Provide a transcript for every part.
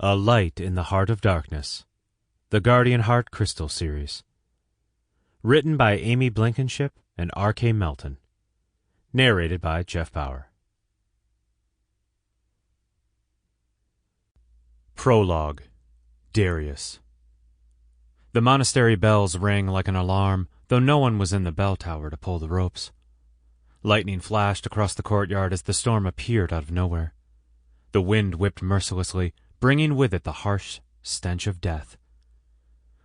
A Light in the Heart of Darkness, the Guardian Heart Crystal Series. Written by Amy Blankenship and R.K. Melton. Narrated by Jeff Bauer. Prologue. Darius. The monastery bells rang like an alarm, though no one was in the bell tower to pull the ropes. Lightning flashed across the courtyard as the storm appeared out of nowhere. The wind whipped mercilessly, bringing with it the harsh stench of death.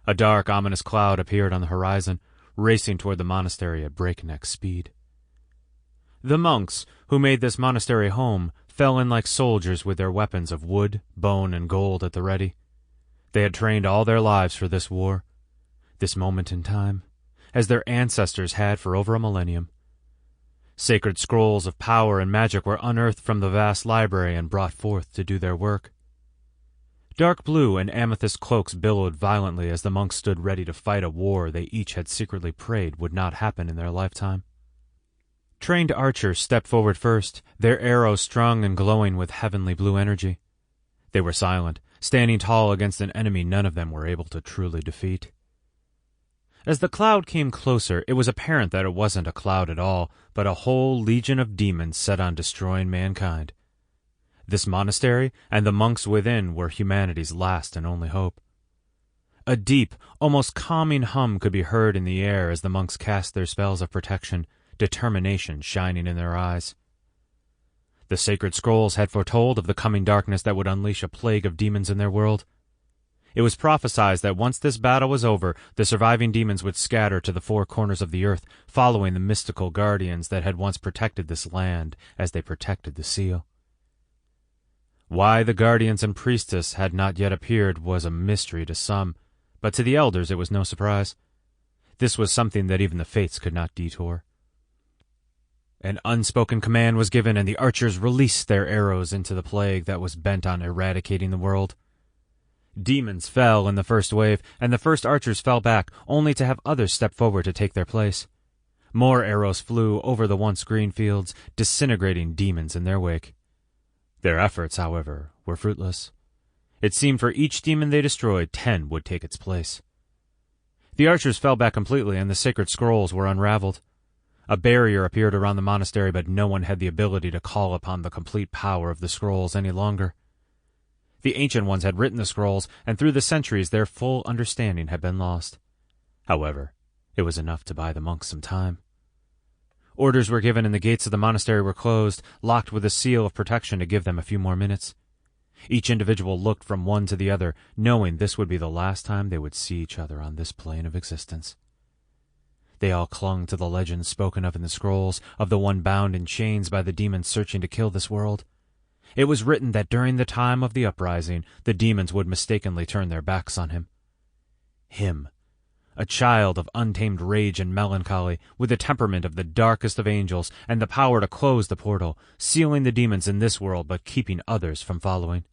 A dark, ominous cloud appeared on the horizon, racing toward the monastery at breakneck speed. The monks, who made this monastery home, fell in like soldiers with their weapons of wood, bone, and gold at the ready. They had trained all their lives for this war, this moment in time, as their ancestors had for over a millennium. Sacred scrolls of power and magic were unearthed from the vast library and brought forth to do their work. Dark blue and amethyst cloaks billowed violently as the monks stood ready to fight a war they each had secretly prayed would not happen in their lifetime. Trained archers stepped forward first, their arrows strung and glowing with heavenly blue energy. They were silent, standing tall against an enemy none of them were able to truly defeat. As the cloud came closer, it was apparent that it wasn't a cloud at all, but a whole legion of demons set on destroying mankind. This monastery and the monks within were humanity's last and only hope. A deep, almost calming hum could be heard in the air as the monks cast their spells of protection, determination shining in their eyes. The sacred scrolls had foretold of the coming darkness that would unleash a plague of demons in their world. It was prophesied that once this battle was over, the surviving demons would scatter to the four corners of the earth, following the mystical guardians that had once protected this land as they protected the seal. Why the guardians and priestess had not yet appeared was a mystery to some, but to the elders it was no surprise. This was something that even the fates could not detour. An unspoken command was given, and the archers released their arrows into the plague that was bent on eradicating the world. Demons fell in the first wave, and the first archers fell back, only to have others step forward to take their place. More arrows flew over the once green fields, disintegrating demons in their wake. Their efforts, however, were fruitless. It seemed for each demon they destroyed, 10 would take its place. The archers fell back completely, and the sacred scrolls were unraveled. A barrier appeared around the monastery, but no one had the ability to call upon the complete power of the scrolls any longer. The Ancient Ones had written the scrolls, and through the centuries their full understanding had been lost. However, it was enough to buy the monks some time. Orders were given and the gates of the monastery were closed, locked with a seal of protection to give them a few more minutes. Each individual looked from one to the other, knowing this would be the last time they would see each other on this plane of existence. They all clung to the legends spoken of in the scrolls, of the one bound in chains by the demons searching to kill this world. It was written that during the time of the uprising, the demons would mistakenly turn their backs on him. Him, a child of untamed rage and melancholy, with the temperament of the darkest of angels and the power to close the portal, sealing the demons in this world but keeping others from following.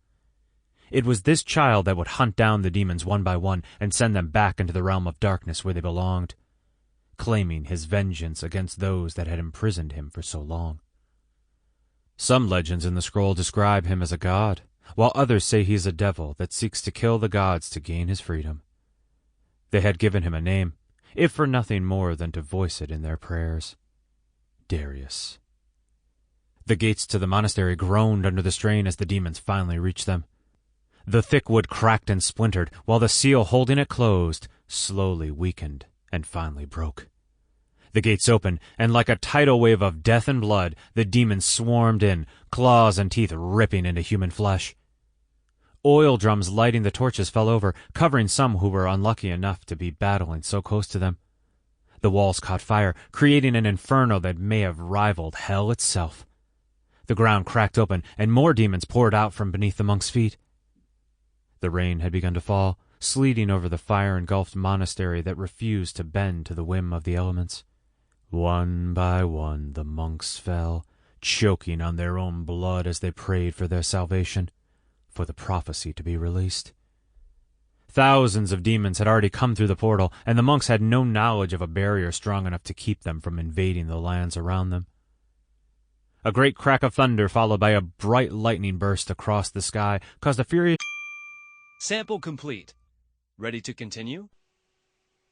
It was this child that would hunt down the demons one by one and send them back into the realm of darkness where they belonged, claiming his vengeance against those that had imprisoned him for so long. Some legends in the scroll describe him as a god, while others say he is a devil that seeks to kill the gods to gain his freedom. They had given him a name, if for nothing more than to voice it in their prayers. Darius. The gates to the monastery groaned under the strain as the demons finally reached them. The thick wood cracked and splintered, while the seal holding it closed slowly weakened and finally broke. The gates opened, and like a tidal wave of death and blood, the demons swarmed in, claws and teeth ripping into human flesh. Oil drums lighting the torches fell over, covering some who were unlucky enough to be battling so close to them. The walls caught fire, creating an inferno that may have rivaled hell itself. The ground cracked open, and more demons poured out from beneath the monks' feet. The rain had begun to fall, sleeting over the fire-engulfed monastery that refused to bend to the whim of the elements. One by one the monks fell, choking on their own blood as they prayed for their salvation, for the prophecy to be released. Thousands of demons had already come through the portal, and the monks had no knowledge of a barrier strong enough to keep them from invading the lands around them. A great crack of thunder followed by a bright lightning burst across the sky caused a furious Sample complete. Ready to continue?